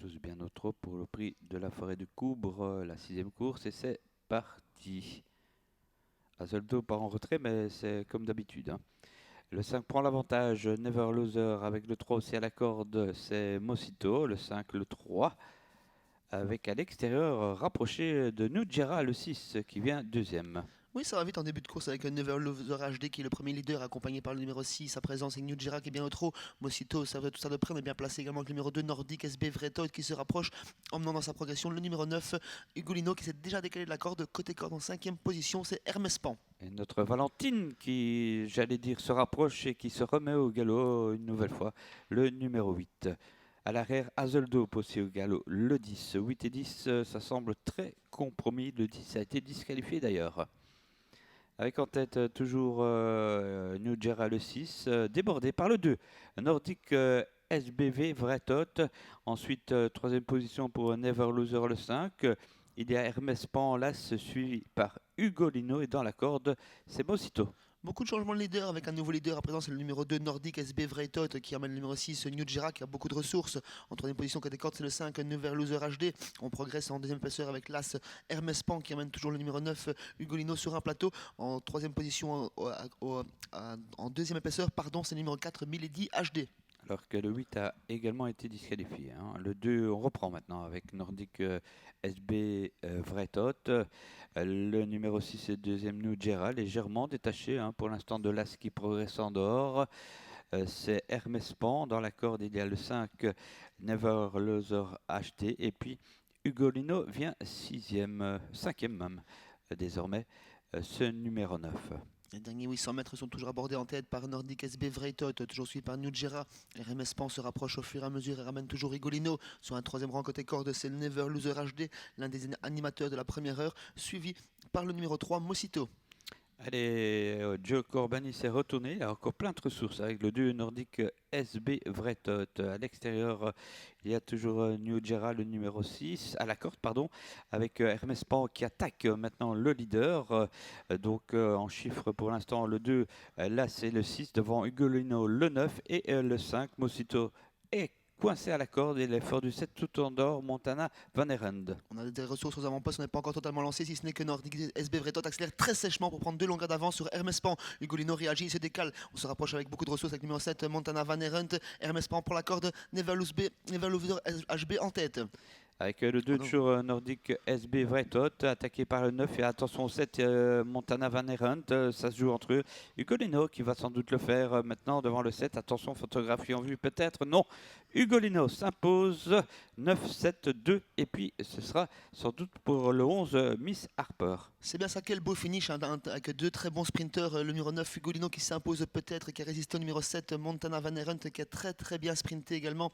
tous bien au trot pour le prix de la forêt de Coubre, la 6e course, et c'est parti. Azoldo part en retrait, mais c'est comme d'habitude, hein. Le 5 prend l'avantage, Never Loser avec le 3 aussi à la corde, c'est Mosito, le 5, le 3, avec à l'extérieur rapproché de Nujera, le 6, qui vient deuxième. Oui, ça va vite en début de course avec Never Loser HD qui est le premier leader, accompagné par le numéro 6. À présent, c'est Nujira qui est bien au trot. Mosito, ça va tout ça de près, on est bien placé également avec le numéro 2, Nordic SB Vretoid qui se rapproche, emmenant dans sa progression le numéro 9, Ugolino qui s'est déjà décalé de la corde. Côté corde en 5e position, c'est Hermès Pan. Et notre Valentine qui, j'allais dire, se rapproche et qui se remet au galop une nouvelle fois, le numéro 8. À l'arrière, Hazeldo aussi au galop, le 10. 8 et 10, ça semble très compromis. Le 10 a été disqualifié d'ailleurs. Avec en tête toujours Nujera le 6, débordé par le 2. Nordic SBV Vretot. Ensuite, troisième position pour Never Loser le 5. Il y a Hermès Panlas suivi par Ugolino et dans la corde, c'est Mosito. Beaucoup de changements de leader avec un nouveau leader. À présent, c'est le numéro 2, Nordic SB Vretoid qui amène le numéro 6, Nujira qui a beaucoup de ressources. En troisième position, côté corde, c'est le 5, Never Loser HD. On progresse en deuxième épaisseur avec l'As Hermès Pan qui amène toujours le numéro 9, Ugolino sur un plateau. En troisième position, en deuxième épaisseur, pardon, c'est le numéro 4, Milady HD. Alors que le 8 a également été disqualifié, hein. Le 2, on reprend maintenant avec Nordic SB Vretot. Le numéro 6 est deuxième Nujera, légèrement détaché, hein, pour l'instant de l'As qui progresse en dehors. C'est Hermès Pan. Dans la corde, il y a le 5 Never Loser HD. Et puis Ugolino vient 6e, 5e même désormais, ce numéro 9. Les derniers 800 mètres sont toujours abordés en tête par Nordic SB Vretoid, toujours suivi par Nujera. RMS Pan se rapproche au fur et à mesure et ramène toujours Rigolino. Sur un troisième rang côté corde, c'est le Never Loser HD, l'un des animateurs de la première heure, suivi par le numéro 3, Mosito. Allez, Joe Corbani s'est retourné. Il a encore plein de ressources avec le 2 nordique SB Vretot. À l'extérieur, il y a toujours Nujera, le numéro 6, à la corde, pardon, avec Hermès Pan qui attaque maintenant le leader. Donc, en chiffres pour l'instant, le 2, là c'est le 6 devant Ugolino, le 9 et le 5, Mosito est coincé à la corde et l'effort du 7 tout en dehors, Montana Van Erend. On a des ressources aux avant-postes, on n'est pas encore totalement lancé, si ce n'est que Nordic SB Vretoid accélère très sèchement pour prendre 2 longueurs d'avance sur Hermès Pan. Ugolino réagit, il se décale. On se rapproche avec beaucoup de ressources avec le numéro 7, Montana Van Erend. Hermès Pan pour la corde, Never Loser HB en tête. Avec le 2 toujours nordique SB Vretot, attaqué par le 9 et attention au 7 Montana Van Erent, ça se joue entre eux. Ugolino qui va sans doute le faire maintenant devant le 7, attention photographie en vue peut-être, non. Ugolino s'impose 9-7-2 et puis ce sera sans doute pour le 11 Miss Harper. C'est bien ça, quel beau finish, hein, avec 2 très bons sprinteurs. Le numéro 9, Ugolino qui s'impose peut-être, qui a résisté au numéro 7, Montana Van Erent qui a très très bien sprinté également.